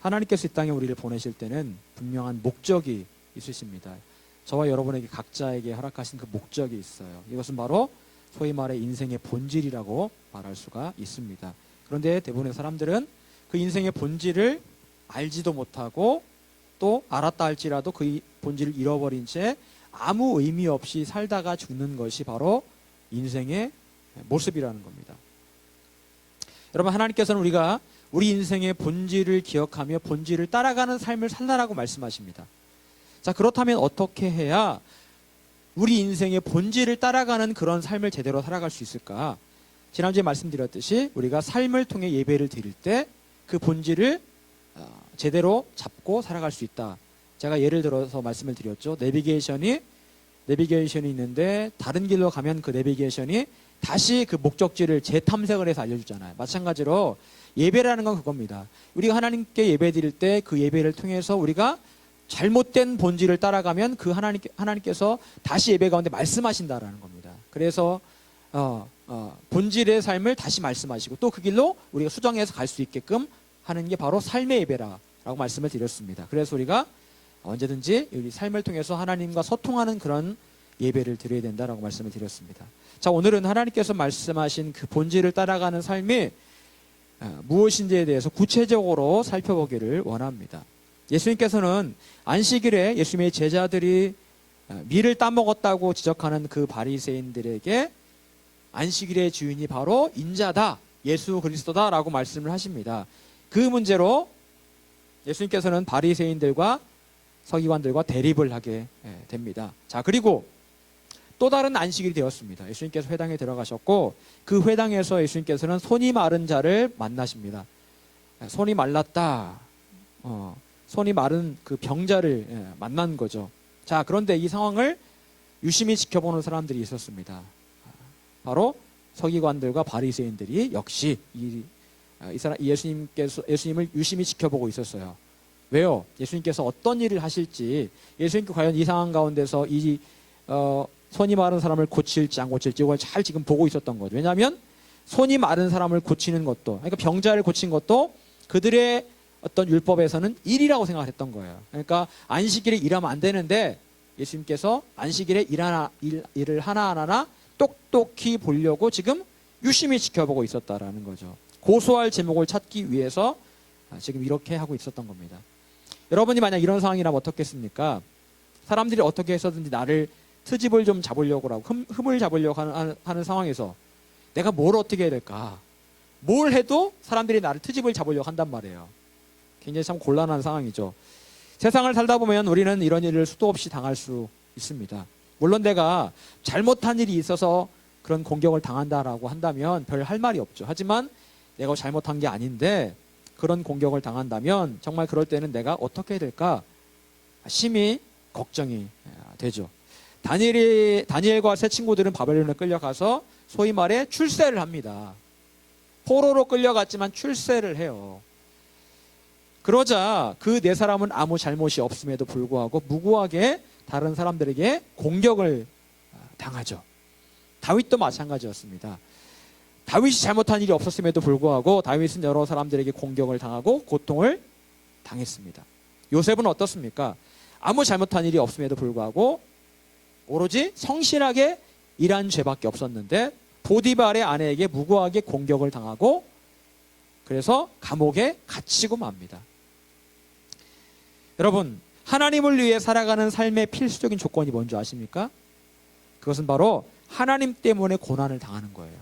하나님께서 이 땅에 우리를 보내실 때는 분명한 목적이 있으십니다. 저와 여러분에게 각자에게 허락하신 그 목적이 있어요. 이것은 바로 소위 말해 인생의 본질이라고 말할 수가 있습니다. 그런데 대부분의 사람들은 그 인생의 본질을 알지도 못하고 또 알았다 할지라도 그 본질을 잃어버린 채 아무 의미 없이 살다가 죽는 것이 바로 인생의 모습이라는 겁니다. 여러분, 하나님께서는 우리가 우리 인생의 본질을 기억하며 본질을 따라가는 삶을 살라라고 말씀하십니다. 자, 그렇다면 어떻게 해야 우리 인생의 본질을 따라가는 그런 삶을 제대로 살아갈 수 있을까? 지난주에 말씀드렸듯이 우리가 삶을 통해 예배를 드릴 때 그 본질을 제대로 잡고 살아갈 수 있다. 제가 예를 들어서 말씀을 드렸죠. 내비게이션이 있는데 다른 길로 가면 그 내비게이션이 다시 그 목적지를 재탐색을 해서 알려주잖아요. 마찬가지로 예배라는 건 그겁니다. 우리가 하나님께 예배 드릴 때 그 예배를 통해서 우리가 잘못된 본질을 따라가면 그 하나님께서 다시 예배 가운데 말씀하신다라는 겁니다. 그래서 본질의 삶을 다시 말씀하시고 또 그 길로 우리가 수정해서 갈 수 있게끔 하는 게 바로 삶의 예배라고 말씀을 드렸습니다. 그래서 우리가 언제든지 우리 삶을 통해서 하나님과 소통하는 그런 예배를 드려야 된다라고 말씀을 드렸습니다. 자, 오늘은 하나님께서 말씀하신 그 본질을 따라가는 삶이 무엇인지에 대해서 구체적으로 살펴보기를 원합니다. 예수님께서는 안식일에 예수님의 제자들이 밀을 따먹었다고 지적하는 그 바리새인들에게 안식일의 주인이 바로 인자다, 예수 그리스도다라고 말씀을 하십니다. 그 문제로 예수님께서는 바리새인들과 서기관들과 대립을 하게 됩니다. 자, 그리고 또 다른 안식일이 되었습니다. 예수님께서 회당에 들어가셨고 그 회당에서 예수님께서는 손이 마른 자를 만나십니다. 손이 말랐다. 손이 마른 그 병자를 만난 거죠. 자, 그런데 이 상황을 유심히 지켜보는 사람들이 있었습니다. 바로 서기관들과 바리새인들이 역시 예수님을 유심히 지켜보고 있었어요. 왜요? 예수님께서 어떤 일을 하실지, 예수님께 과연 이 상황 가운데서 손이 마른 사람을 고칠지 안 고칠지 이걸 잘 지금 보고 있었던 거죠. 왜냐하면 손이 마른 사람을 고치는 것도, 그러니까 병자를 고친 것도 그들의 어떤 율법에서는 일이라고 생각했던 거예요. 그러니까 안식일에 일하면 안 되는데 예수님께서 안식일에 일을 하나하나 똑똑히 보려고 지금 유심히 지켜보고 있었다라는 거죠. 고소할 제목을 찾기 위해서 지금 이렇게 하고 있었던 겁니다. 여러분이 만약 이런 상황이라면 어떻겠습니까? 사람들이 어떻게 해서든지 나를 트집을 좀 잡으려고 하고 흠을 잡으려고 하는 상황에서 내가 뭘 어떻게 해야 될까? 뭘 해도 사람들이 나를 트집을 잡으려고 한단 말이에요. 굉장히 참 곤란한 상황이죠. 세상을 살다 보면 우리는 이런 일을 수도 없이 당할 수 있습니다. 물론 내가 잘못한 일이 있어서 그런 공격을 당한다라고 한다면 별 할 말이 없죠. 하지만 내가 잘못한 게 아닌데 그런 공격을 당한다면 정말 그럴 때는 내가 어떻게 해야 될까? 심히 걱정이 되죠. 다니엘과 세 친구들은 바벨론에 끌려가서 소위 말해 출세를 합니다. 포로로 끌려갔지만 출세를 해요. 그러자 그 네 사람은 아무 잘못이 없음에도 불구하고 무고하게 다른 사람들에게 공격을 당하죠. 다윗도 마찬가지였습니다. 다윗이 잘못한 일이 없었음에도 불구하고 다윗은 여러 사람들에게 공격을 당하고 고통을 당했습니다. 요셉은 어떻습니까? 아무 잘못한 일이 없음에도 불구하고 오로지 성실하게 일한 죄밖에 없었는데 보디발의 아내에게 무고하게 공격을 당하고 그래서 감옥에 갇히고 맙니다. 여러분, 하나님을 위해 살아가는 삶의 필수적인 조건이 뭔지 아십니까? 그것은 바로 하나님 때문에 고난을 당하는 거예요.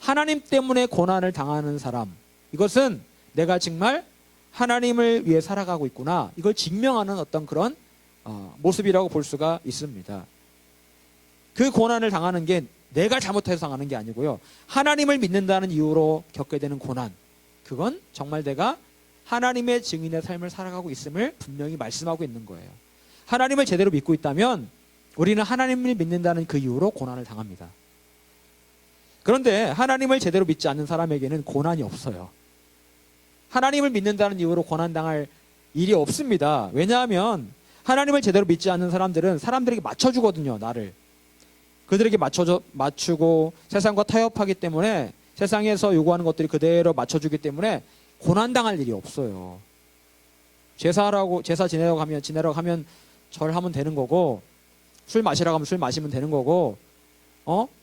하나님 때문에 고난을 당하는 사람, 이것은 내가 정말 하나님을 위해 살아가고 있구나, 이걸 증명하는 어떤 그런 모습이라고 볼 수가 있습니다. 그 고난을 당하는 게 내가 잘못해서 당하는 게 아니고요, 하나님을 믿는다는 이유로 겪게 되는 고난, 그건 정말 내가 하나님의 증인의 삶을 살아가고 있음을 분명히 말씀하고 있는 거예요. 하나님을 제대로 믿고 있다면 우리는 하나님을 믿는다는 그 이유로 고난을 당합니다. 그런데 하나님을 제대로 믿지 않는 사람에게는 고난이 없어요. 하나님을 믿는다는 이유로 고난당할 일이 없습니다. 왜냐하면 하나님을 제대로 믿지 않는 사람들은 사람들에게 맞춰주거든요. 나를. 그들에게 맞추고 세상과 타협하기 때문에, 세상에서 요구하는 것들이 그대로 맞춰주기 때문에 고난당할 일이 없어요. 제사 지내라고 하면 절하면 되는 거고, 술 마시라고 하면 술 마시면 되는 거고,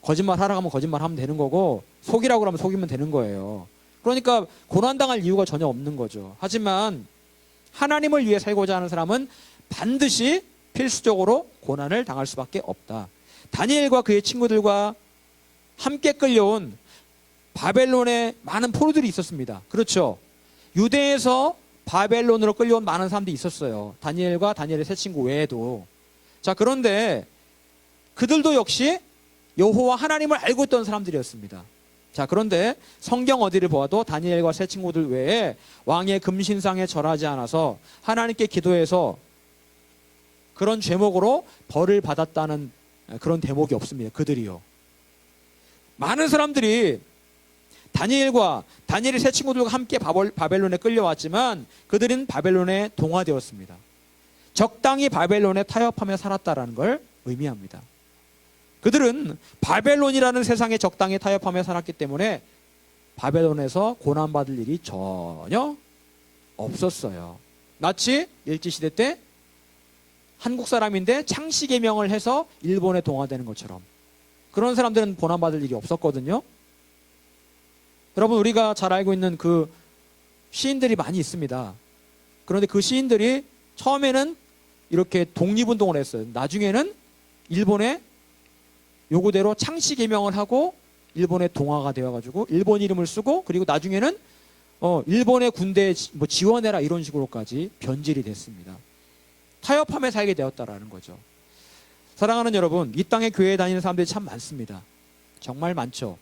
거짓말 하라고 하면 거짓말 하면 되는 거고, 속이라고 하면 속이면 되는 거예요. 그러니까 고난당할 이유가 전혀 없는 거죠. 하지만 하나님을 위해 살고자 하는 사람은 반드시 필수적으로 고난을 당할 수밖에 없다. 다니엘과 그의 친구들과 함께 끌려온 바벨론에 많은 포로들이 있었습니다. 그렇죠. 유대에서 바벨론으로 끌려온 많은 사람들이 있었어요. 다니엘과 다니엘의 세 친구 외에도. 자, 그런데 그들도 역시 여호와 하나님을 알고 있던 사람들이었습니다. 자, 그런데 성경 어디를 보아도 다니엘과 세 친구들 외에 왕의 금신상에 절하지 않아서 하나님께 기도해서 그런 죄목으로 벌을 받았다는 그런 대목이 없습니다. 그들이요. 많은 사람들이 다니엘과 다니엘의 세 친구들과 함께 바벨론에 끌려왔지만 그들은 바벨론에 동화되었습니다. 적당히 바벨론에 타협하며 살았다라는 걸 의미합니다. 그들은 바벨론이라는 세상에 적당히 타협하며 살았기 때문에 바벨론에서 고난받을 일이 전혀 없었어요. 마치 일제시대 때 한국 사람인데 창씨개명을 해서 일본에 동화되는 것처럼 그런 사람들은 고난받을 일이 없었거든요. 여러분, 우리가 잘 알고 있는 그 시인들이 많이 있습니다. 그런데 그 시인들이 처음에는 이렇게 독립운동을 했어요. 나중에는 일본에 요구대로 창씨개명을 하고 일본의 동화가 되어가지고 일본 이름을 쓰고, 그리고 나중에는 일본의 군대에 지원해라 이런 식으로까지 변질이 됐습니다. 타협하며 살게 되었다라는 거죠. 사랑하는 여러분, 이 땅에 교회에 다니는 사람들이 참 많습니다. 정말 많죠.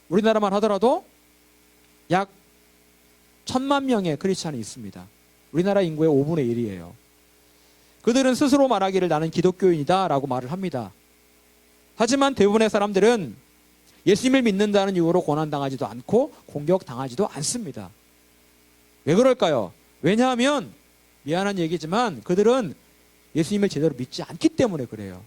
우리나라만 하더라도 약 1,000만 명의 크리스찬이 있습니다. 우리나라 인구의 5분의 1이에요. 그들은 스스로 말하기를 나는 기독교인이다 라고 말을 합니다. 하지만 대부분의 사람들은 예수님을 믿는다는 이유로 고난당하지도 않고 공격당하지도 않습니다. 왜 그럴까요? 왜냐하면 미안한 얘기지만 그들은 예수님을 제대로 믿지 않기 때문에 그래요.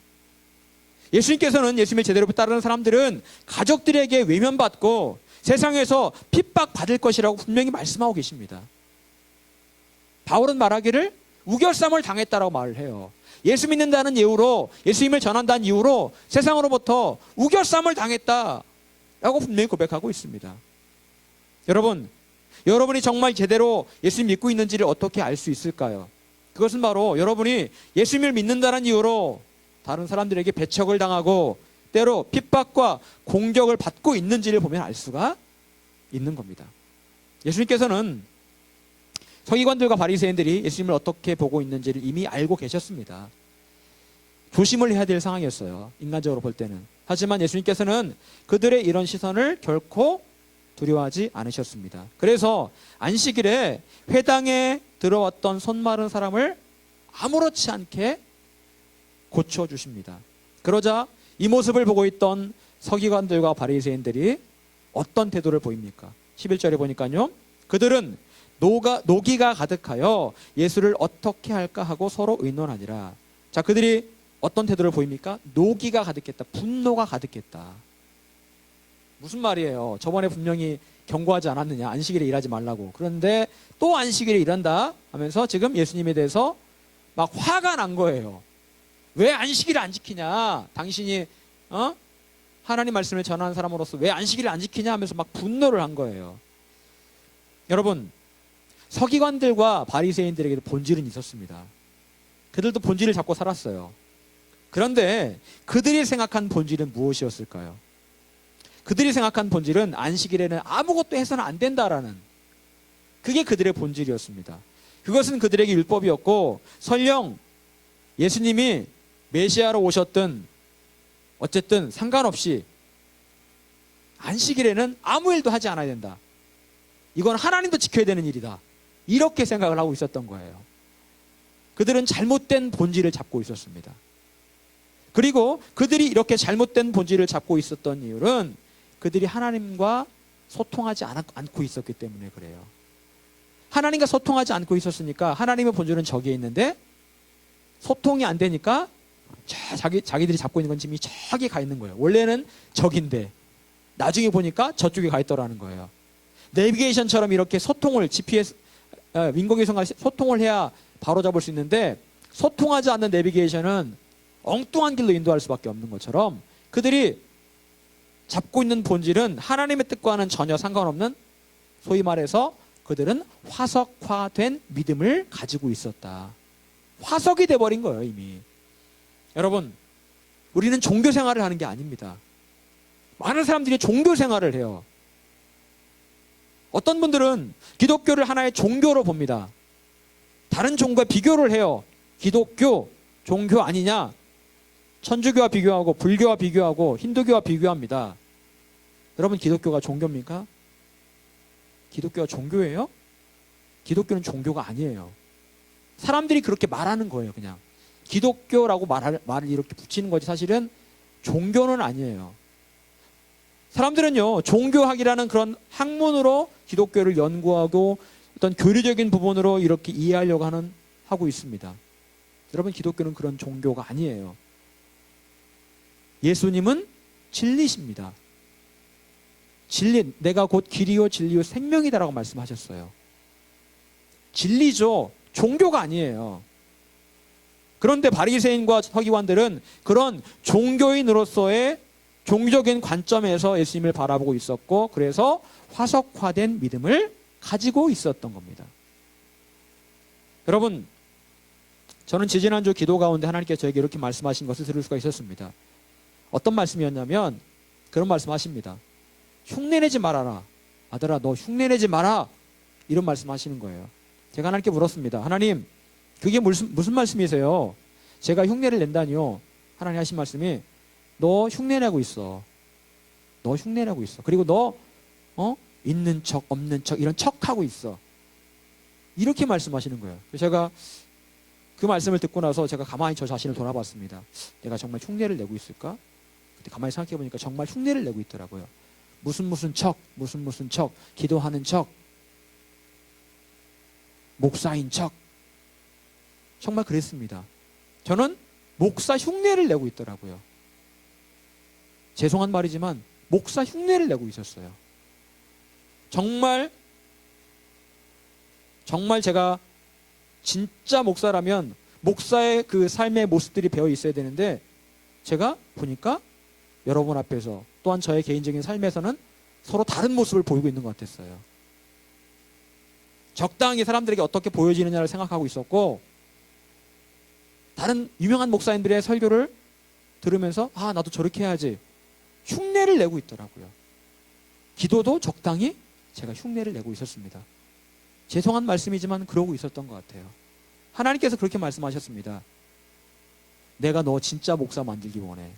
예수님께서는 예수님을 제대로 따르는 사람들은 가족들에게 외면받고 세상에서 핍박받을 것이라고 분명히 말씀하고 계십니다. 바울은 말하기를 우겨쌈을 당했다라고 말을 해요. 예수 믿는다는 이유로, 예수님을 전한다는 이유로 세상으로부터 우겨쌈을 당했다라고 분명히 고백하고 있습니다. 여러분이 정말 제대로 예수님 믿고 있는지를 어떻게 알 수 있을까요? 그것은 바로 여러분이 예수님을 믿는다는 이유로 다른 사람들에게 배척을 당하고 때로 핍박과 공격을 받고 있는지를 보면 알 수가 있는 겁니다. 예수님께서는 서기관들과 바리새인들이 예수님을 어떻게 보고 있는지를 이미 알고 계셨습니다. 조심을 해야 될 상황이었어요. 인간적으로 볼 때는. 하지만 예수님께서는 그들의 이런 시선을 결코 두려워하지 않으셨습니다. 그래서 안식일에 회당에 들어왔던 손 마른 사람을 아무렇지 않게 고쳐주십니다. 그러자 이 모습을 보고 있던 서기관들과 바리새인들이 어떤 태도를 보입니까? 11절에 보니까요. 그들은 노기가 가득하여 예수를 어떻게 할까 하고 서로 의논하니라. 자, 그들이 어떤 태도를 보입니까? 노기가 가득했다. 분노가 가득했다. 무슨 말이에요? 저번에 분명히 경고하지 않았느냐? 안식일에 일하지 말라고. 그런데 또 안식일에 일한다 하면서 지금 예수님에 대해서 막 화가 난 거예요. 왜 안식일을 안 지키냐? 당신이 하나님 말씀을 전하는 사람으로서 왜 안식일을 안 지키냐 하면서 막 분노를 한 거예요. 여러분, 서기관들과 바리새인들에게도 본질은 있었습니다. 그들도 본질을 잡고 살았어요. 그런데 그들이 생각한 본질은 무엇이었을까요? 그들이 생각한 본질은 안식일에는 아무것도 해서는 안 된다라는, 그게 그들의 본질이었습니다. 그것은 그들에게 율법이었고, 설령 예수님이 메시아로 오셨든 어쨌든 상관없이 안식일에는 아무 일도 하지 않아야 된다. 이건 하나님도 지켜야 되는 일이다. 이렇게 생각을 하고 있었던 거예요. 그들은 잘못된 본질을 잡고 있었습니다. 그리고 그들이 이렇게 잘못된 본질을 잡고 있었던 이유는 그들이 하나님과 소통하지 않고 있었기 때문에 그래요. 하나님과 소통하지 않고 있었으니까 하나님의 본질은 저기에 있는데 소통이 안 되니까 자기들이 잡고 있는 건 지금 저기 가 있는 거예요. 원래는 저긴데 나중에 보니까 저쪽에 가 있더라는 거예요. 내비게이션처럼 이렇게 소통을 GPS 인공위성과 소통을 해야 바로 잡을 수 있는데, 소통하지 않는 내비게이션은 엉뚱한 길로 인도할 수밖에 없는 것처럼, 그들이 잡고 있는 본질은 하나님의 뜻과는 전혀 상관없는, 소위 말해서 그들은 화석화된 믿음을 가지고 있었다. 화석이 돼버린 거예요, 이미. 여러분, 우리는 종교 생활을 하는 게 아닙니다. 많은 사람들이 종교 생활을 해요. 어떤 분들은 기독교를 하나의 종교로 봅니다. 다른 종교와 비교를 해요. 기독교, 종교 아니냐? 천주교와 비교하고 불교와 비교하고 힌두교와 비교합니다. 여러분, 기독교가 종교입니까? 기독교가 종교예요? 기독교는 종교가 아니에요. 사람들이 그렇게 말하는 거예요. 그냥 기독교라고 말을 이렇게 붙이는 거지, 사실은 종교는 아니에요. 사람들은요, 종교학이라는 그런 학문으로 기독교를 연구하고 어떤 교리적인 부분으로 이렇게 이해하려고 하고 있습니다. 여러분, 기독교는 그런 종교가 아니에요. 예수님은 진리십니다. 진리, 내가 곧 길이요 진리요 생명이다라고 말씀하셨어요. 진리죠. 종교가 아니에요. 그런데 바리새인과 서기관들은 그런 종교인으로서의 종교적인 관점에서 예수님을 바라보고 있었고, 그래서 화석화된 믿음을 가지고 있었던 겁니다. 여러분, 저는 지지난주 기도 가운데 하나님께서 저에게 이렇게 말씀하신 것을 들을 수가 있었습니다. 어떤 말씀이었냐면 그런 말씀하십니다. 흉내내지 말아라. 아들아, 너 흉내내지 마라. 이런 말씀하시는 거예요. 제가 하나님께 물었습니다. 하나님, 그게 무슨 말씀이세요? 제가 흉내를 낸다니요. 하나님 하신 말씀이, 너 흉내내고 있어. 너 흉내내고 있어. 그리고 너 있는 척 없는 척 이런 척하고 있어. 이렇게 말씀하시는 거예요. 그래서 제가 그 말씀을 듣고 나서 제가 가만히 저 자신을 돌아봤습니다. 내가 정말 흉내를 내고 있을까? 그때 가만히 생각해 보니까 정말 흉내를 내고 있더라고요. 무슨 척, 무슨 척, 기도하는 척, 목사인 척. 정말 그랬습니다. 저는 목사 흉내를 내고 있더라고요. 죄송한 말이지만 목사 흉내를 내고 있었어요. 정말 제가 진짜 목사라면 목사의 그 삶의 모습들이 배어 있어야 되는데, 제가 보니까 여러분 앞에서 또한 저의 개인적인 삶에서는 서로 다른 모습을 보이고 있는 것 같았어요. 적당히 사람들에게 어떻게 보여지느냐를 생각하고 있었고, 다른 유명한 목사님들의 설교를 들으면서 나도 저렇게 해야지 흉내를 내고 있더라고요. 기도도 적당히 제가 흉내를 내고 있었습니다. 죄송한 말씀이지만 그러고 있었던 것 같아요. 하나님께서 그렇게 말씀하셨습니다. 내가 너 진짜 목사 만들기 원해.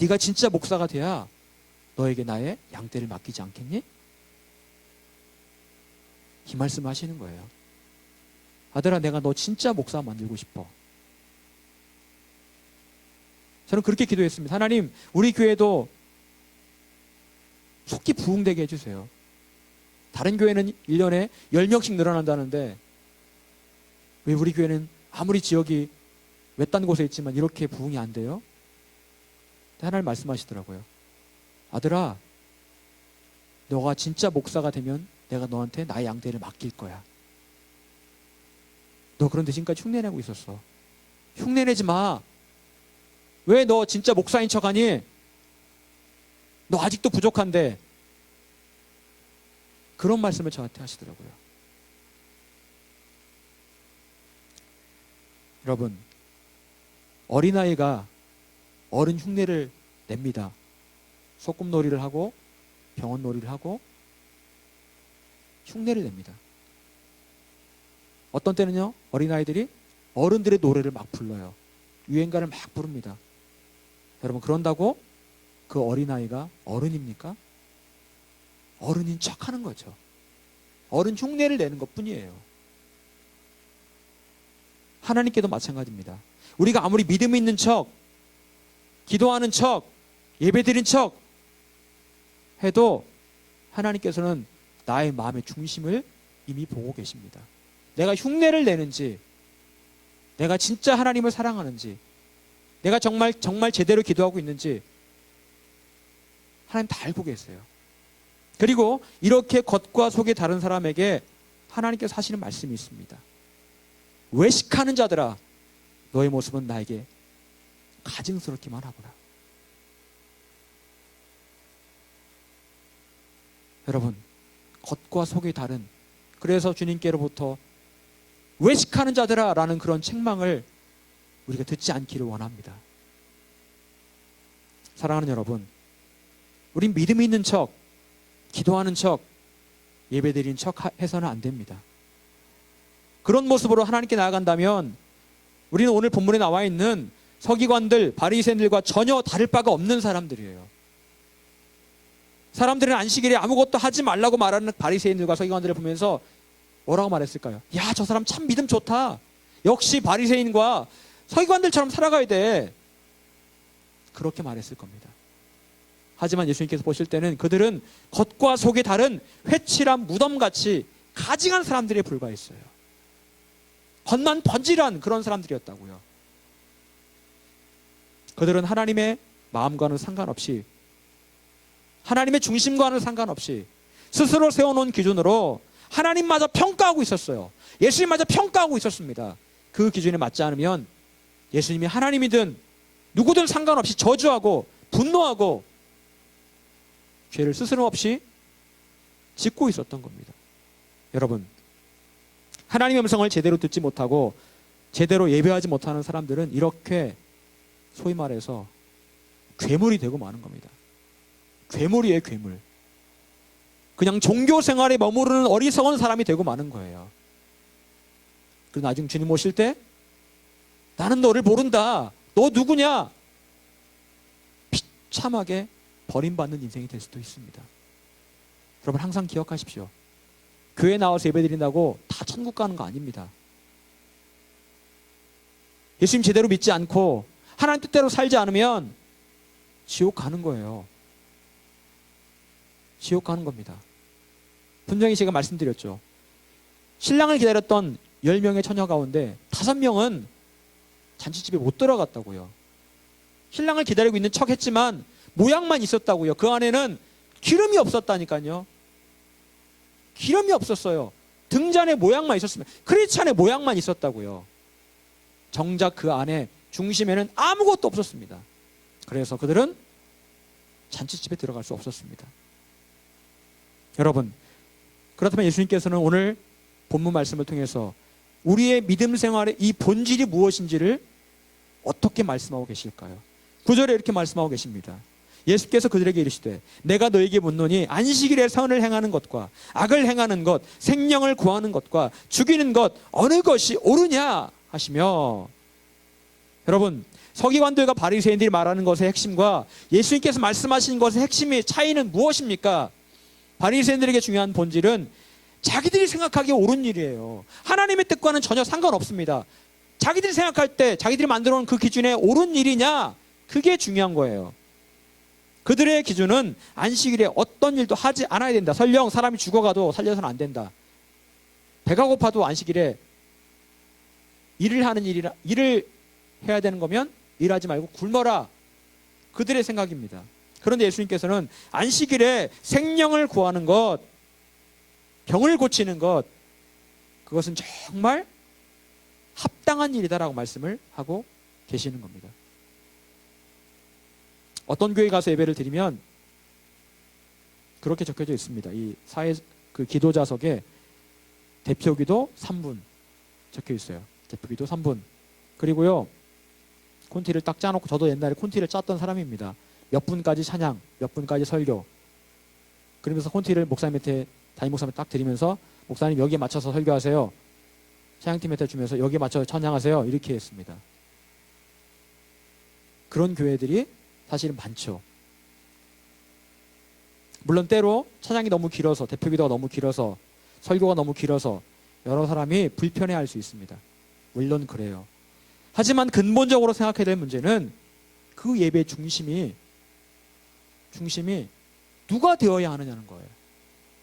네가 진짜 목사가 돼야 너에게 나의 양떼를 맡기지 않겠니? 이 말씀을 하시는 거예요. 아들아, 내가 너 진짜 목사 만들고 싶어. 저는 그렇게 기도했습니다. 하나님, 우리 교회도 속히 부흥되게 해주세요. 다른 교회는 1년에 10명씩 늘어난다는데 왜 우리 교회는 아무리 지역이 외딴 곳에 있지만 이렇게 부흥이 안 돼요? 하나님 말씀하시더라고요. 아들아, 너가 진짜 목사가 되면 내가 너한테 나의 양떼를 맡길 거야. 너 그런데 지금까지 흉내내고 있었어. 흉내내지 마. 왜 너 진짜 목사인 척하니? 너 아직도 부족한데. 그런 말씀을 저한테 하시더라고요. 여러분, 어린아이가 어른 흉내를 냅니다. 소꿉놀이를 하고 병원놀이를 하고 흉내를 냅니다. 어떤 때는요, 어린아이들이 어른들의 노래를 막 불러요. 유행가를 막 부릅니다. 여러분, 그런다고 그 어린아이가 어른입니까? 어른인 척하는 거죠. 어른 흉내를 내는 것뿐이에요. 하나님께도 마찬가지입니다. 우리가 아무리 믿음 있는 척, 기도하는 척, 예배드린 척 해도 하나님께서는 나의 마음의 중심을 이미 보고 계십니다. 내가 흉내를 내는지, 내가 진짜 하나님을 사랑하는지, 내가 정말 제대로 기도하고 있는지 하나님 다 알고 계세요. 그리고 이렇게 겉과 속이 다른 사람에게 하나님께서 하시는 말씀이 있습니다. 외식하는 자들아, 너의 모습은 나에게 가증스럽기만 하구나. 여러분, 겉과 속이 다른, 그래서 주님께로부터 외식하는 자들아 라는 그런 책망을 우리가 듣지 않기를 원합니다. 사랑하는 여러분, 우린 믿음이 있는 척, 기도하는 척, 예배드리는 척 해서는 안 됩니다. 그런 모습으로 하나님께 나아간다면 우리는 오늘 본문에 나와 있는 서기관들, 바리새인들과 전혀 다를 바가 없는 사람들이에요. 사람들은 안식일에 아무것도 하지 말라고 말하는 바리새인들과 서기관들을 보면서 뭐라고 말했을까요? 야, 저 사람 참 믿음 좋다. 역시 바리새인과 서기관들처럼 살아가야 돼. 그렇게 말했을 겁니다. 하지만 예수님께서 보실 때는 그들은 겉과 속이 다른 회칠한 무덤같이 가증한 사람들에 불과했어요. 겉만 번질한 그런 사람들이었다고요. 그들은 하나님의 마음과는 상관없이, 하나님의 중심과는 상관없이 스스로 세워놓은 기준으로 하나님마저 평가하고 있었어요. 예수님마저 평가하고 있었습니다. 그 기준에 맞지 않으면 예수님이 하나님이든 누구든 상관없이 저주하고 분노하고 죄를 스스럼 없이 짓고 있었던 겁니다. 여러분, 하나님의 음성을 제대로 듣지 못하고 제대로 예배하지 못하는 사람들은 이렇게 소위 말해서 괴물이 되고 마는 겁니다. 괴물이에요, 괴물. 그냥 종교 생활에 머무르는 어리석은 사람이 되고 마는 거예요. 그리고 나중 주님 오실 때 나는 너를 모른다, 너 누구냐, 비참하게 버림받는 인생이 될 수도 있습니다. 여러분, 항상 기억하십시오. 교회 나와서 예배드린다고 다 천국 가는 거 아닙니다. 예수님 제대로 믿지 않고 하나님 뜻대로 살지 않으면 지옥 가는 거예요. 지옥 가는 겁니다. 분명히 제가 말씀드렸죠. 신랑을 기다렸던 10명의 처녀 가운데 5명은 잔치집에 못 들어갔다고요. 신랑을 기다리고 있는 척 했지만 모양만 있었다고요. 그 안에는 기름이 없었다니까요. 기름이 없었어요. 등잔의 모양만 있었으면, 크리스찬의 모양만 있었다고요. 정작 그 안에 중심에는 아무것도 없었습니다. 그래서 그들은 잔치집에 들어갈 수 없었습니다. 여러분, 그렇다면 예수님께서는 오늘 본문 말씀을 통해서 우리의 믿음 생활의 이 본질이 무엇인지를 어떻게 말씀하고 계실까요? 9절에 이렇게 말씀하고 계십니다. 예수께서 그들에게 이르시되 내가 너에게 묻노니 안식일에 선을 행하는 것과 악을 행하는 것, 생명을 구하는 것과 죽이는 것 어느 것이 옳으냐 하시며, 여러분, 서기관들과 바리새인들이 말하는 것의 핵심과 예수님께서 말씀하신 것의 핵심의 차이는 무엇입니까? 바리새인들에게 중요한 본질은 자기들이 생각하기에 옳은 일이에요. 하나님의 뜻과는 전혀 상관없습니다. 자기들이 생각할 때 자기들이 만들어 놓은 그 기준에 옳은 일이냐, 그게 중요한 거예요. 그들의 기준은 안식일에 어떤 일도 하지 않아야 된다. 설령 사람이 죽어가도 살려서는 안 된다. 배가 고파도 안식일에 일을 해야 되는 거면 일하지 말고 굶어라. 그들의 생각입니다. 그런데 예수님께서는 안식일에 생명을 구하는 것, 병을 고치는 것, 그것은 정말 합당한 일이다라고 말씀을 하고 계시는 겁니다. 어떤 교회 가서 예배를 드리면 그렇게 적혀져 있습니다. 이 그 기도자석에 대표기도 3분 적혀 있어요. 대표기도 3분. 그리고요, 콘티를 딱 짜놓고, 저도 옛날에 콘티를 짰던 사람입니다. 몇 분까지 찬양, 몇 분까지 설교. 그러면서 콘티를 목사님한테, 담임 목사님한테 딱 드리면서 목사님 여기에 맞춰서 설교하세요. 찬양팀한테 주면서 여기에 맞춰서 찬양하세요. 이렇게 했습니다. 그런 교회들이 사실은 많죠. 물론 때로 찬양이 너무 길어서, 대표기도가 너무 길어서, 설교가 너무 길어서 여러 사람이 불편해할 수 있습니다. 물론 그래요. 하지만 근본적으로 생각해야 될 문제는 그 예배의 중심이 누가 되어야 하느냐는 거예요.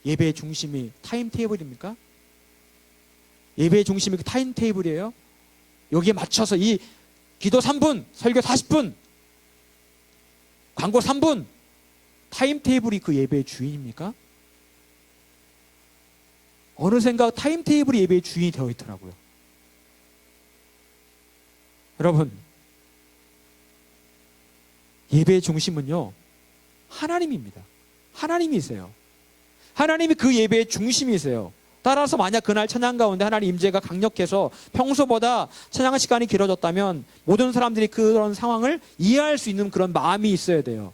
예배의 중심이 타임테이블입니까? 예배의 중심이 그 타임테이블이에요? 여기에 맞춰서 이 기도 3분, 설교 40분, 광고 3분, 타임테이블이 그 예배의 주인입니까? 어느샌가 타임테이블이 예배의 주인이 되어 있더라고요. 여러분, 예배의 중심은요, 하나님입니다. 하나님이세요. 하나님이 그 예배의 중심이세요. 따라서 만약 그날 찬양 가운데 하나님 임재가 강력해서 평소보다 찬양 시간이 길어졌다면 모든 사람들이 그런 상황을 이해할 수 있는 그런 마음이 있어야 돼요.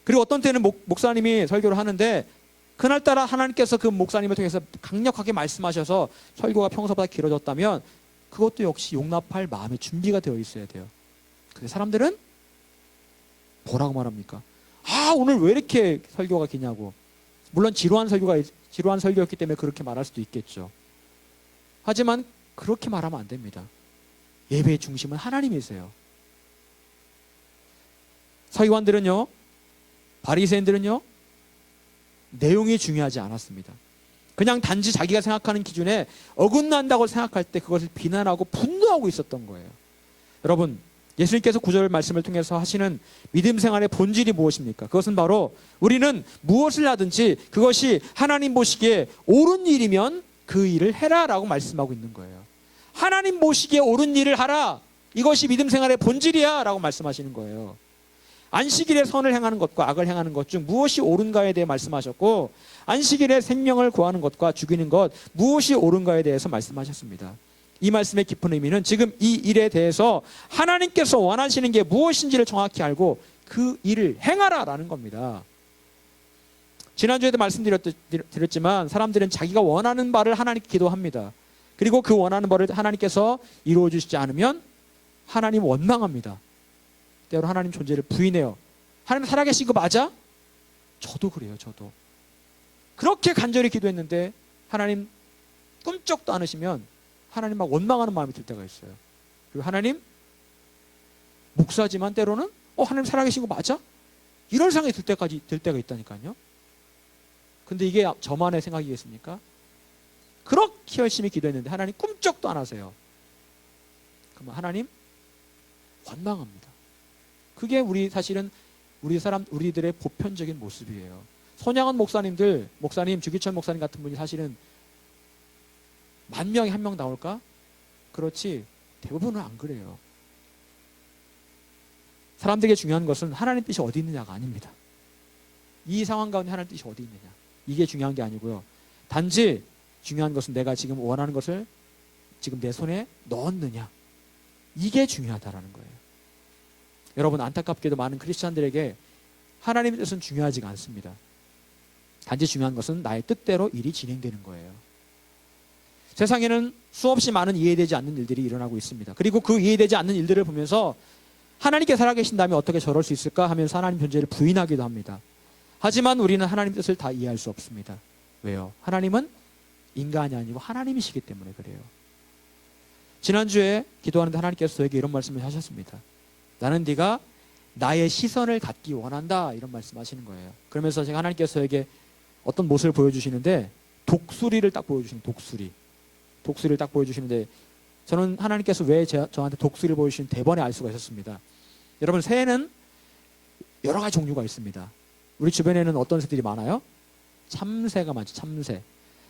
그리고 어떤 때는 목사님이 설교를 하는데 그날따라 하나님께서 그 목사님을 통해서 강력하게 말씀하셔서 설교가 평소보다 길어졌다면 그것도 역시 용납할 마음의 준비가 되어 있어야 돼요. 근데 사람들은 뭐라고 말합니까? 오늘 왜 이렇게 설교가 기냐고. 물론 지루한 설교였기 때문에 그렇게 말할 수도 있겠죠. 하지만 그렇게 말하면 안 됩니다. 예배의 중심은 하나님이세요. 서기관들은요, 바리새인들은요, 내용이 중요하지 않았습니다. 그냥 단지 자기가 생각하는 기준에 어긋난다고 생각할 때 그것을 비난하고 분노하고 있었던 거예요. 여러분, 예수님께서 구절 말씀을 통해서 하시는 믿음 생활의 본질이 무엇입니까? 그것은 바로 우리는 무엇을 하든지 그것이 하나님 보시기에 옳은 일이면 그 일을 해라 라고 말씀하고 있는 거예요. 하나님 보시기에 옳은 일을 하라, 이것이 믿음 생활의 본질이야 라고 말씀하시는 거예요. 안식일에 선을 행하는 것과 악을 행하는 것 중 무엇이 옳은가에 대해 말씀하셨고, 안식일에 생명을 구하는 것과 죽이는 것 무엇이 옳은가에 대해서 말씀하셨습니다. 이 말씀의 깊은 의미는 지금 이 일에 대해서 하나님께서 원하시는 게 무엇인지를 정확히 알고 그 일을 행하라라는 겁니다. 지난주에도 말씀드렸지만 사람들은 자기가 원하는 바를 하나님께 기도합니다. 그리고 그 원하는 바를 하나님께서 이루어 주시지 않으면 하나님 원망합니다. 때로 하나님 존재를 부인해요. 하나님 살아계신 거 맞아? 저도 그래요. 저도 그렇게 간절히 기도했는데 하나님 꿈쩍도 않으시면 하나님 막 원망하는 마음이 들 때가 있어요. 그리고 하나님 목사지만 때로는 하나님 살아계신 거 맞아? 이런 생각이 들 때가 있다니까요. 근데 이게 저만의 생각이겠습니까? 그렇게 열심히 기도했는데 하나님 꿈쩍도 안 하세요. 그러면 하나님 원망합니다. 그게 사실은 우리들의 보편적인 모습이에요. 손양원 목사님, 주기철 목사님 같은 분이 사실은 10,000명에 1명 나올까? 그렇지 대부분은 안 그래요. 사람들에게 중요한 것은 하나님 뜻이 어디 있느냐가 아닙니다. 이 상황 가운데 하나님 뜻이 어디 있느냐, 이게 중요한 게 아니고요. 단지 중요한 것은 내가 지금 원하는 것을 지금 내 손에 넣었느냐, 이게 중요하다라는 거예요. 여러분, 안타깝게도 많은 크리스찬들에게 하나님의 뜻은 중요하지가 않습니다. 단지 중요한 것은 나의 뜻대로 일이 진행되는 거예요. 세상에는 수없이 많은 이해되지 않는 일들이 일어나고 있습니다. 그리고 그 이해되지 않는 일들을 보면서 하나님께 살아계신다면 어떻게 저럴 수 있을까 하면서 하나님 존재를 부인하기도 합니다. 하지만 우리는 하나님 뜻을 다 이해할 수 없습니다. 왜요? 하나님은 인간이 아니고 하나님이시기 때문에 그래요. 지난주에 기도하는데 하나님께서 저에게 이런 말씀을 하셨습니다. 나는 네가 나의 시선을 갖기 원한다, 이런 말씀하시는 거예요. 그러면서 제가 하나님께서 저에게 어떤 모습을 보여주시는데 독수리를 딱 보여주시는, 독수리를 딱 보여주시는데 저는 하나님께서 왜 저한테 독수리를 보여주신 대번에 알 수가 있었습니다. 여러분, 새는 여러 가지 종류가 있습니다. 우리 주변에는 어떤 새들이 많아요? 참새가 많죠.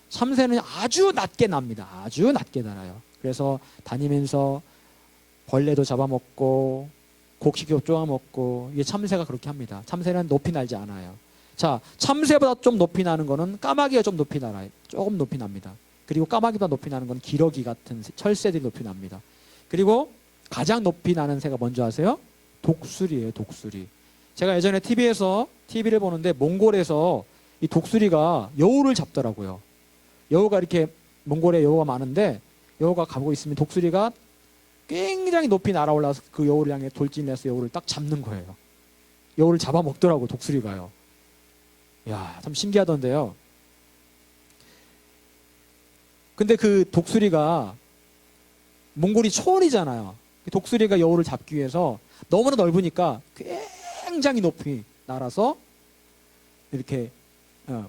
참새는 아주 낮게 납니다. 아주 낮게 날아요. 그래서 다니면서 벌레도 잡아먹고 곡식도 쪼아먹고, 이게 참새가 그렇게 합니다. 참새는 높이 날지 않아요. 자, 참새보다 좀 높이 나는 거는 까마귀가 좀 높이 날아요. 조금 높이 납니다. 그리고 까마귀보다 높이 나는 건 기러기 같은 철새들이 높이 납니다. 그리고 가장 높이 나는 새가 뭔지 아세요? 독수리예요. 독수리. 제가 예전에 TV를 보는데 몽골에서 이 독수리가 여우를 잡더라고요. 여우가 이렇게, 몽골에 여우가 많은데 여우가 가고 있으면 독수리가 굉장히 높이 날아올라서 그 여우를 향해 돌진을 해서 여우를 딱 잡는 거예요. 여우를 잡아먹더라고, 독수리가요. 이야, 참 신기하던데요. 근데 그 독수리가, 몽골이 초원이잖아요. 독수리가 여우를 잡기 위해서 너무나 넓으니까 굉장히 높이 날아서 이렇게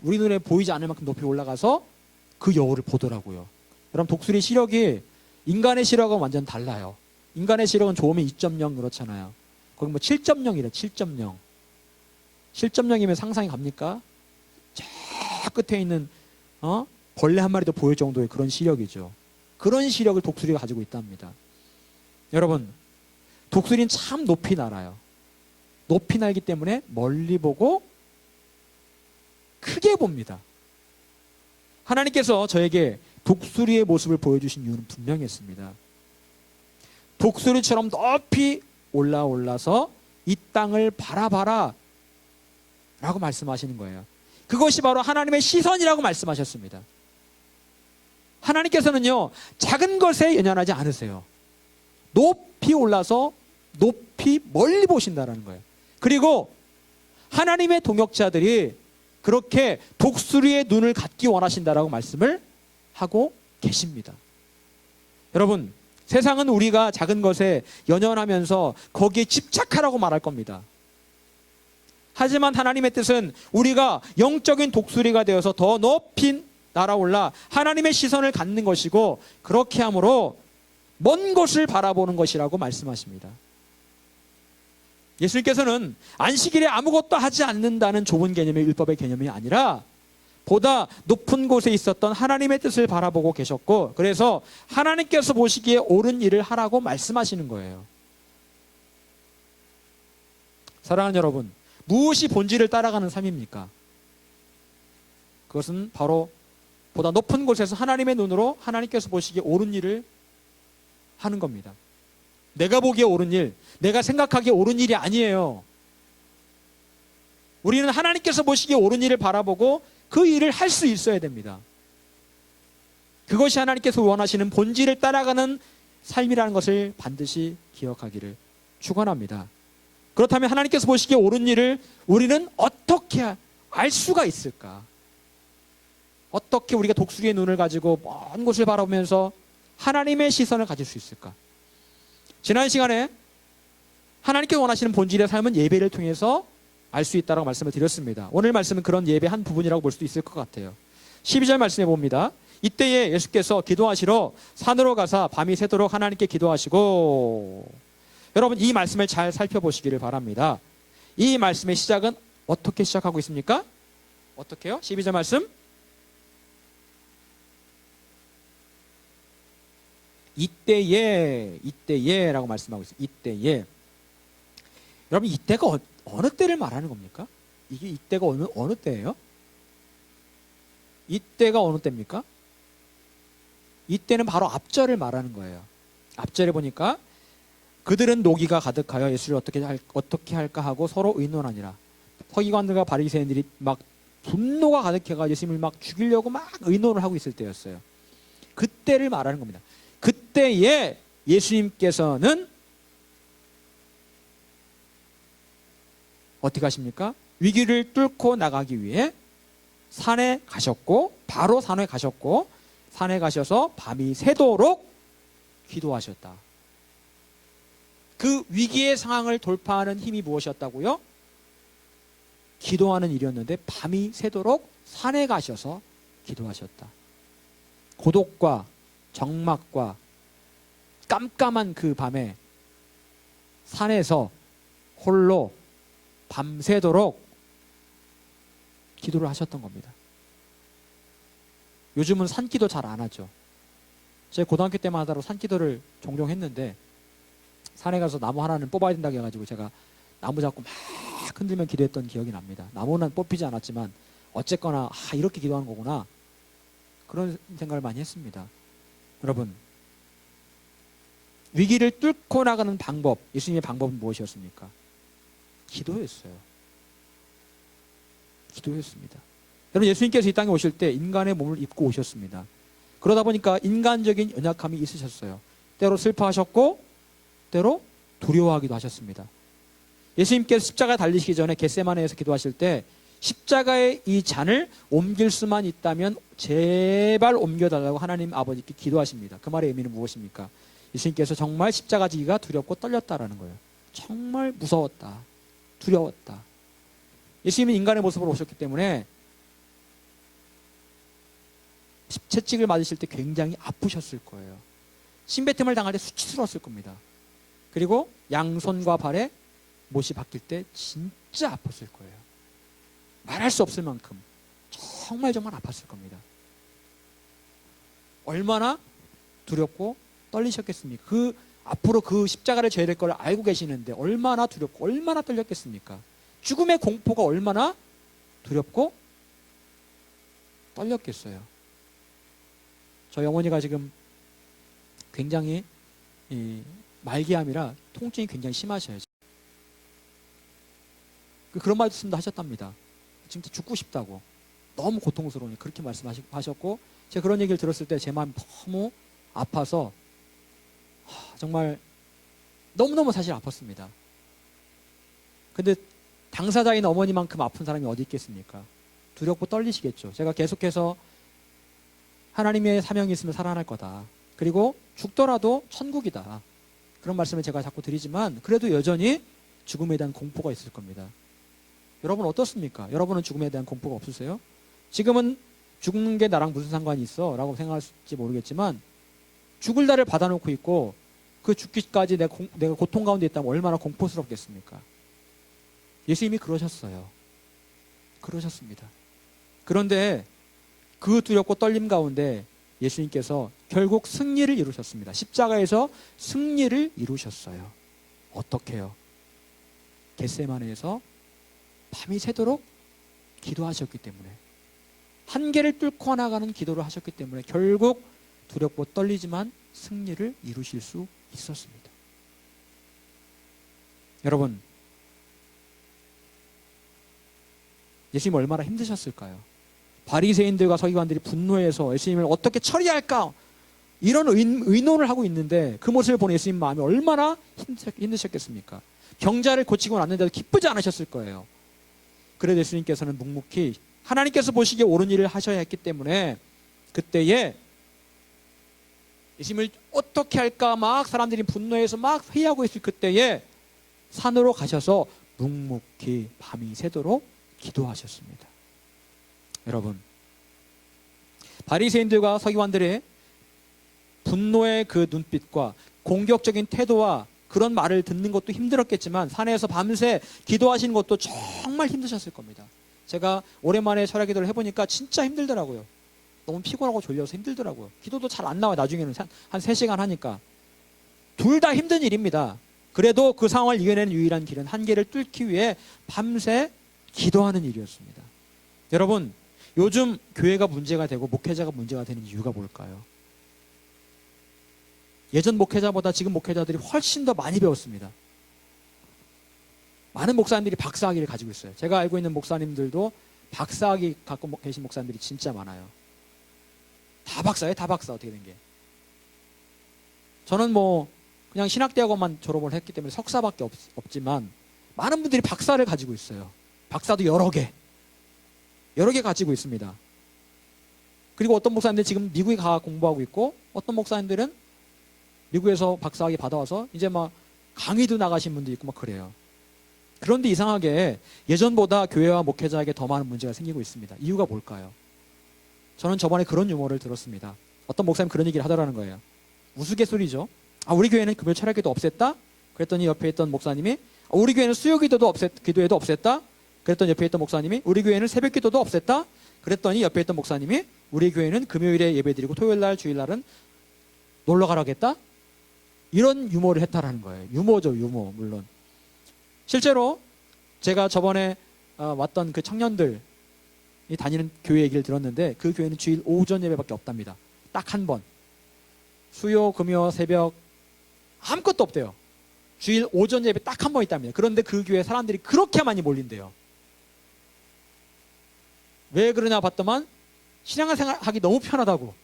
우리 눈에 보이지 않을 만큼 높이 올라가서 그 여우를 보더라고요. 여러분, 독수리 시력이 인간의 시력은 완전 달라요. 인간의 시력은 좋으면 2.0 그렇잖아요. 거기 뭐 7.0이래. 7.0. 7.0이면 상상이 갑니까? 저 끝에 있는 벌레 한 마리도 보일 정도의 그런 시력이죠. 그런 시력을 독수리가 가지고 있답니다. 여러분, 독수리는 참 높이 날아요. 높이 날기 때문에 멀리 보고 크게 봅니다. 하나님께서 저에게 독수리의 모습을 보여주신 이유는 분명히 있습니다. 독수리처럼 높이 올라서 이 땅을 바라봐라 라고 말씀하시는 거예요. 그것이 바로 하나님의 시선이라고 말씀하셨습니다. 하나님께서는요, 작은 것에 연연하지 않으세요. 높이 올라서 높이 멀리 보신다라는 거예요. 그리고 하나님의 동역자들이 그렇게 독수리의 눈을 갖기 원하신다라고 말씀을 하고 계십니다. 여러분, 세상은 우리가 작은 것에 연연하면서 거기에 집착하라고 말할 겁니다. 하지만 하나님의 뜻은 우리가 영적인 독수리가 되어서 더 높이 날아올라 하나님의 시선을 갖는 것이고, 그렇게 함으로 먼 곳을 바라보는 것이라고 말씀하십니다. 예수님께서는 안식일에 아무것도 하지 않는다는 좁은 개념의 율법의 개념이 아니라 보다 높은 곳에 있었던 하나님의 뜻을 바라보고 계셨고, 그래서 하나님께서 보시기에 옳은 일을 하라고 말씀하시는 거예요. 사랑하는 여러분, 무엇이 본질을 따라가는 삶입니까? 그것은 바로 보다 높은 곳에서 하나님의 눈으로 하나님께서 보시기에 옳은 일을 하는 겁니다. 내가 보기에 옳은 일, 내가 생각하기에 옳은 일이 아니에요. 우리는 하나님께서 보시기에 옳은 일을 바라보고 그 일을 할 수 있어야 됩니다. 그것이 하나님께서 원하시는 본질을 따라가는 삶이라는 것을 반드시 기억하기를 축원합니다. 그렇다면 하나님께서 보시기에 옳은 일을 우리는 어떻게 알 수가 있을까? 어떻게 우리가 독수리의 눈을 가지고 먼 곳을 바라보면서 하나님의 시선을 가질 수 있을까? 지난 시간에 하나님께서 원하시는 본질의 삶은 예배를 통해서 알 수 있다고 말씀을 드렸습니다. 오늘 말씀은 그런 예배 한 부분이라고 볼 수도 있을 것 같아요. 12절 말씀해 봅니다. 이때에 예수께서 기도하시러 산으로 가사 밤이 새도록 하나님께 기도하시고, 여러분 이 말씀을 잘 살펴보시기를 바랍니다. 이 말씀의 시작은 어떻게 시작하고 있습니까? 어떻게요? 12절 말씀. 이때에 라고 말씀하고 있어요. 이때에. 여러분 이때가 어느 때를 말하는 겁니까? 이게 이때가 어느 때예요? 이때가 어느 때입니까? 이때는 바로 앞절을 말하는 거예요. 앞절에 보니까 그들은 노기가 가득하여 예수를 어떻게 할까 하고 서로 의논하니라. 서기관들과 바리새인들이 막 분노가 가득해가 예수님을 막 죽이려고 막 의논을 하고 있을 때였어요. 그때를 말하는 겁니다. 그때에 예수님께서는 어떻게 하십니까? 위기를 뚫고 나가기 위해 산에 가셨고, 바로 산에 가셨고, 산에 가셔서 밤이 새도록 기도하셨다. 그 위기의 상황을 돌파하는 힘이 무엇이었다고요? 기도하는 일이었는데 밤이 새도록 산에 가셔서 기도하셨다. 고독과 적막과 깜깜한 그 밤에 산에서 홀로 밤새도록 기도를 하셨던 겁니다. 요즘은 산기도 잘 안 하죠. 제가 고등학교 때만 하더라도 산기도를 종종 했는데, 산에 가서 나무 하나는 뽑아야 된다고 해가지고 제가 나무 잡고 막 흔들면 기도했던 기억이 납니다. 나무는 뽑히지 않았지만 어쨌거나 이렇게 기도하는 거구나, 그런 생각을 많이 했습니다. 여러분, 위기를 뚫고 나가는 방법, 예수님의 방법은 무엇이었습니까? 기도였어요. 기도였습니다. 여러분, 예수님께서 이 땅에 오실 때 인간의 몸을 입고 오셨습니다. 그러다 보니까 인간적인 연약함이 있으셨어요. 때로 슬퍼하셨고 때로 두려워하기도 하셨습니다. 예수님께서 십자가에 달리시기 전에 겟세마네에서 기도하실 때 십자가의 이 잔을 옮길 수만 있다면 제발 옮겨달라고 하나님 아버지께 기도하십니다. 그 말의 의미는 무엇입니까? 예수님께서 정말 십자가 지기가 두렵고 떨렸다라는 거예요. 정말 무서웠다, 두려웠다. 예수님은 인간의 모습으로 오셨기 때문에 채찍을 맞으실 때 굉장히 아프셨을 거예요. 침뱉음을 당할 때 수치스러웠을 겁니다. 그리고 양손과 발에 못이 박힐 때 진짜 아팠을 거예요. 말할 수 없을 만큼 정말 아팠을 겁니다. 얼마나 두렵고 떨리셨겠습니까? 앞으로 그 십자가를 져야 될 걸 알고 계시는데 얼마나 두렵고 얼마나 떨렸겠습니까? 죽음의 공포가 얼마나 두렵고 떨렸겠어요. 저희 어머니가 지금 굉장히 말기암이라 통증이 굉장히 심하셔요. 그런 말씀도 하셨답니다. 진짜 죽고 싶다고. 너무 고통스러우니 그렇게 말씀하셨고, 제가 그런 얘기를 들었을 때 제 마음이 너무 아파서 정말 너무너무 사실 아팠습니다. 근데 당사자인 어머니만큼 아픈 사람이 어디 있겠습니까? 두렵고 떨리시겠죠. 제가 계속해서 하나님의 사명이 있으면 살아날 거다. 그리고 죽더라도 천국이다. 그런 말씀을 제가 자꾸 드리지만 그래도 여전히 죽음에 대한 공포가 있을 겁니다. 여러분 어떻습니까? 여러분은 죽음에 대한 공포가 없으세요? 지금은 죽는 게 나랑 무슨 상관이 있어? 라고 생각할지 모르겠지만 죽을 날을 받아놓고 있고 그 죽기까지 내가 고통 가운데 있다면 얼마나 공포스럽겠습니까? 예수님이 그러셨어요. 그러셨습니다. 그런데 그 두렵고 떨림 가운데 예수님께서 결국 승리를 이루셨습니다. 십자가에서 승리를 이루셨어요. 어떻게요? 겟세마네에서 밤이 새도록 기도하셨기 때문에, 한계를 뚫고 나가는 기도를 하셨기 때문에 결국 두렵고 떨리지만 승리를 이루실 수 있었습니다. 여러분, 예수님 얼마나 힘드셨을까요? 바리새인들과 서기관들이 분노해서 예수님을 어떻게 처리할까 이런 의논을 하고 있는데 그 모습을 본 예수님 마음이 얼마나 힘드셨겠습니까? 병자를 고치고 났는데도 기쁘지 않으셨을 거예요. 그래도 예수님께서는 묵묵히 하나님께서 보시기에 옳은 일을 하셔야 했기 때문에 그때에 예수님을 어떻게 할까 막 사람들이 분노해서 막 회의하고 있을 그때에 산으로 가셔서 묵묵히 밤이 새도록 기도하셨습니다. 여러분, 바리새인들과 서기관들의 분노의 그 눈빛과 공격적인 태도와 그런 말을 듣는 것도 힘들었겠지만 산에서 밤새 기도하시는 것도 정말 힘드셨을 겁니다. 제가 오랜만에 철야 기도를 해보니까 진짜 힘들더라고요. 너무 피곤하고 졸려서 힘들더라고요. 기도도 잘 안 나와요. 나중에는 한 3시간 하니까. 둘 다 힘든 일입니다. 그래도 그 상황을 이겨내는 유일한 길은 한계를 뚫기 위해 밤새 기도하는 일이었습니다. 여러분, 요즘 교회가 문제가 되고 목회자가 문제가 되는 이유가 뭘까요? 예전 목회자보다 지금 목회자들이 훨씬 더 많이 배웠습니다. 많은 목사님들이 박사학위를 가지고 있어요. 제가 알고 있는 목사님들도 박사학위 갖고 계신 목사님들이 진짜 많아요. 다 박사예요, 다 박사. 어떻게 된 게. 저는 그냥 신학대학원만 졸업을 했기 때문에 석사밖에 없지만 많은 분들이 박사를 가지고 있어요. 박사도 여러 개 가지고 있습니다. 그리고 어떤 목사님들 지금 미국에 가 공부하고 있고 어떤 목사님들은 미국에서 박사학위 받아와서 이제 막 강의도 나가신 분도 있고 막 그래요. 그런데 이상하게 예전보다 교회와 목회자에게 더 많은 문제가 생기고 있습니다. 이유가 뭘까요? 저는 저번에 그런 유머를 들었습니다. 어떤 목사님 그런 얘기를 하더라는 거예요. 우스갯소리죠. 우리 교회는 금요 철야기도 없앴다? 그랬더니 옆에 있던 목사님이 우리 교회는 수요기도도 기도회도 없앴다? 그랬더니 옆에 있던 목사님이 우리 교회는 새벽기도도 없앴다? 그랬더니 옆에 있던 목사님이 우리 교회는 금요일에 예배드리고 토요일날 주일날은 놀러 가라겠다? 이런 유머를 했다라는 거예요. 유머죠, 유머. 물론 실제로 제가 저번에 왔던 그 청년들이 다니는 교회 얘기를 들었는데 그 교회는 주일 오전 예배밖에 없답니다. 딱 한 번. 수요, 금요, 새벽 아무것도 없대요. 주일 오전 예배 딱 한 번 있답니다. 그런데 그 교회 사람들이 그렇게 많이 몰린대요. 왜 그러냐 봤더만 신앙생활 하기 너무 편하다고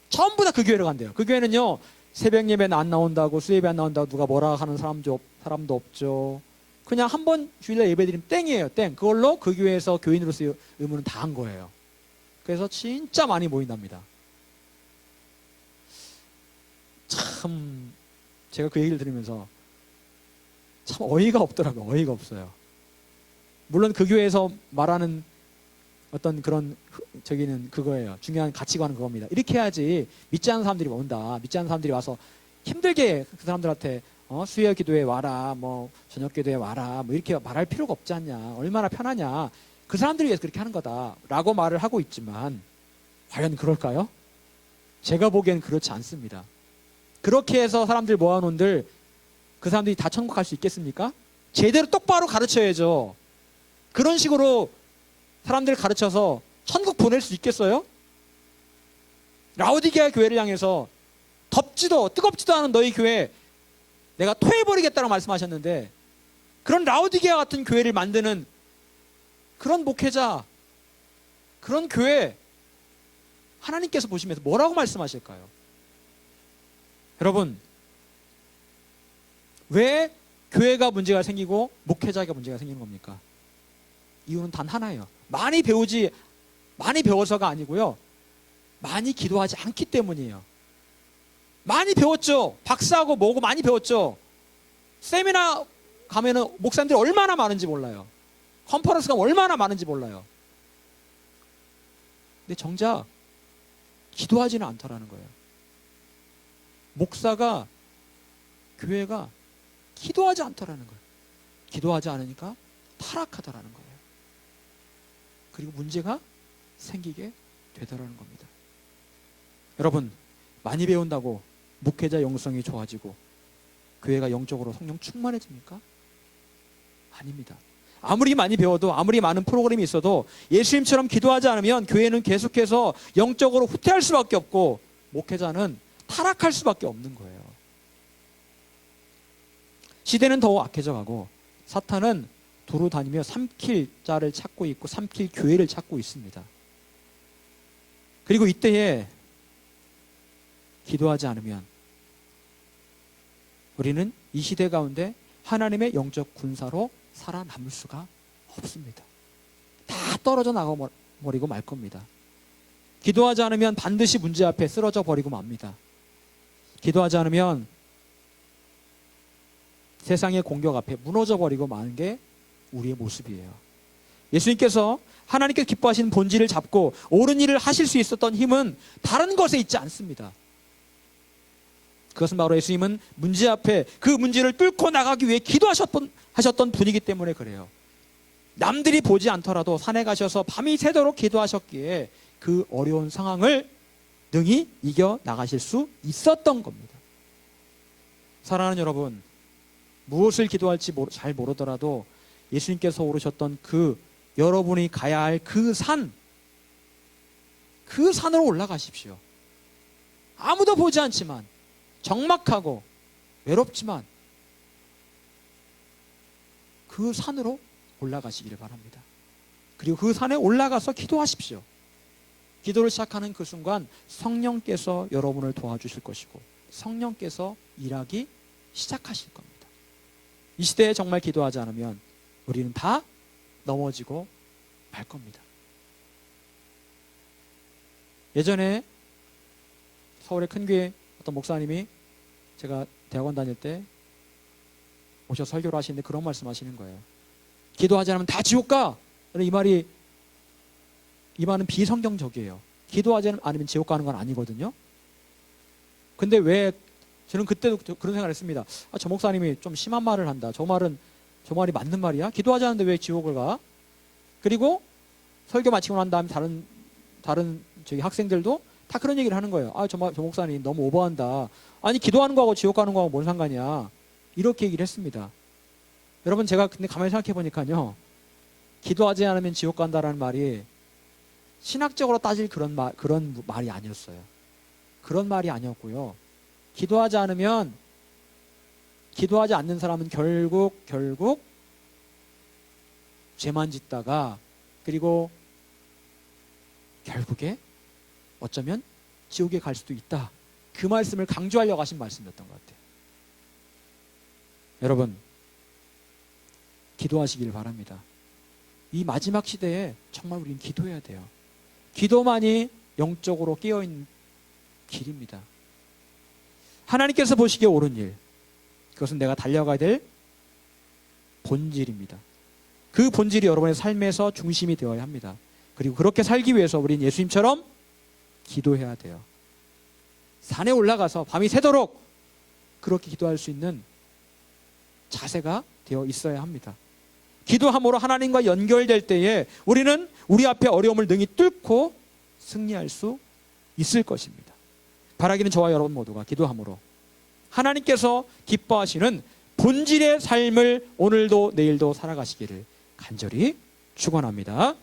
전부 다 그 교회로 간대요. 그 교회는요, 새벽 예배는 안 나온다고, 수예배 안 나온다고 누가 뭐라 하는 사람도 없죠. 그냥 한 번 주일날 예배드리면 땡이에요. 땡. 그걸로 그 교회에서 교인으로서의 의무는 다 한 거예요. 그래서 진짜 많이 모인답니다. 참 제가 그 얘기를 들으면서 참 어이가 없더라고요. 어이가 없어요. 물론 그 교회에서 말하는 어떤 그런 저기는 그거예요. 중요한 가치관은 그겁니다. 이렇게 해야지 믿지 않는 사람들이 온다. 믿지 않는 사람들이 와서 힘들게 그 사람들한테 수요 기도에 와라, 저녁 기도에 와라, 이렇게 말할 필요가 없지 않냐. 얼마나 편하냐. 그 사람들을 위해서 그렇게 하는 거다라고 말을 하고 있지만 과연 그럴까요? 제가 보기엔 그렇지 않습니다. 그렇게 해서 사람들 모아놓은들 그 사람들이 다 천국 갈 수 있겠습니까? 제대로 똑바로 가르쳐야죠. 그런 식으로 사람들 가르쳐서 천국 보낼 수 있겠어요? 라오디게아 교회를 향해서 덥지도 뜨겁지도 않은 너희 교회 내가 토해버리겠다고 말씀하셨는데, 그런 라오디게아 같은 교회를 만드는 그런 목회자, 그런 교회 하나님께서 보시면서 뭐라고 말씀하실까요? 여러분, 왜 교회가 문제가 생기고 목회자가 문제가 생기는 겁니까? 이유는 단 하나예요. 많이 배워서가 아니고요, 많이 기도하지 않기 때문이에요. 많이 배웠죠. 박사하고 뭐고 많이 배웠죠. 세미나 가면은 목사님들이 얼마나 많은지 몰라요. 컨퍼런스가 얼마나 많은지 몰라요. 근데 정작 기도하지는 않더라는 거예요. 목사가, 교회가 기도하지 않더라는 거예요. 기도하지 않으니까 타락하더라는 거예요. 그리고 문제가 생기게 되더라는 겁니다. 여러분, 많이 배운다고 목회자 영성이 좋아지고 교회가 영적으로 성령 충만해집니까? 아닙니다. 아무리 많이 배워도, 아무리 많은 프로그램이 있어도 예수님처럼 기도하지 않으면 교회는 계속해서 영적으로 후퇴할 수밖에 없고 목회자는 타락할 수밖에 없는 거예요. 시대는 더 악해져 가고 사탄은 두루 다니며 삼킬 자를 찾고 있고 삼킬 교회를 찾고 있습니다. 그리고 이때에 기도하지 않으면 우리는 이 시대 가운데 하나님의 영적 군사로 살아남을 수가 없습니다. 다 떨어져 나가버리고 말 겁니다. 기도하지 않으면 반드시 문제 앞에 쓰러져 버리고 맙니다. 기도하지 않으면 세상의 공격 앞에 무너져 버리고 마는 게 우리의 모습이에요. 예수님께서 하나님께서 기뻐하시는 본질을 잡고 옳은 일을 하실 수 있었던 힘은 다른 것에 있지 않습니다. 그것은 바로 예수님은 문제 앞에 그 문제를 뚫고 나가기 위해 기도하셨던 분이기 때문에 그래요. 남들이 보지 않더라도 산에 가셔서 밤이 새도록 기도하셨기에 그 어려운 상황을 능히 이겨 나가실 수 있었던 겁니다. 사랑하는 여러분, 무엇을 기도할지 잘 모르더라도 예수님께서 오르셨던 그 여러분이 가야 할 그 산으로 올라가십시오. 아무도 보지 않지만, 적막하고 외롭지만 그 산으로 올라가시기를 바랍니다. 그리고 그 산에 올라가서 기도하십시오. 기도를 시작하는 그 순간 성령께서 여러분을 도와주실 것이고 성령께서 일하기 시작하실 겁니다. 이 시대에 정말 기도하지 않으면 우리는 다 넘어지고 말 겁니다. 예전에 서울의 큰 교회 어떤 목사님이 제가 대학원 다닐 때 오셔 설교를 하시는데 그런 말씀 하시는 거예요. 기도하지 않으면 다 지옥 가! 이 말은 비성경적이에요. 기도하지 않으면 지옥 가는 건 아니거든요. 근데 왜 저는 그때도 그런 생각을 했습니다. 저 목사님이 좀 심한 말을 한다. 저 말이 맞는 말이야? 기도하지 않는데 왜 지옥을 가? 그리고 설교 마치고 난 다음에 다른 학생들도 다 그런 얘기를 하는 거예요. 저 목사님 너무 오버한다. 아니 기도하는 거하고 지옥 가는 거하고 뭔 상관이야. 이렇게 얘기를 했습니다. 여러분, 제가 근데 가만히 생각해 보니까요, 기도하지 않으면 지옥 간다라는 말이 신학적으로 따질 그런 말이 아니었어요. 그런 말이 아니었고요. 기도하지 않는 사람은 결국 죄만 짓다가 그리고 결국에 어쩌면 지옥에 갈 수도 있다. 그 말씀을 강조하려고 하신 말씀이었던 것 같아요. 여러분, 기도하시길 바랍니다. 이 마지막 시대에 정말 우리는 기도해야 돼요. 기도만이 영적으로 깨어있는 길입니다. 하나님께서 보시기에 옳은 일, 그것은 내가 달려가야 될 본질입니다. 그 본질이 여러분의 삶에서 중심이 되어야 합니다. 그리고 그렇게 살기 위해서 우리는 예수님처럼 기도해야 돼요. 산에 올라가서 밤이 새도록 그렇게 기도할 수 있는 자세가 되어 있어야 합니다. 기도함으로 하나님과 연결될 때에 우리는 우리 앞에 어려움을 능히 뚫고 승리할 수 있을 것입니다. 바라기는 저와 여러분 모두가 기도함으로 하나님께서 기뻐하시는 본질의 삶을 오늘도 내일도 살아가시기를 간절히 축원합니다.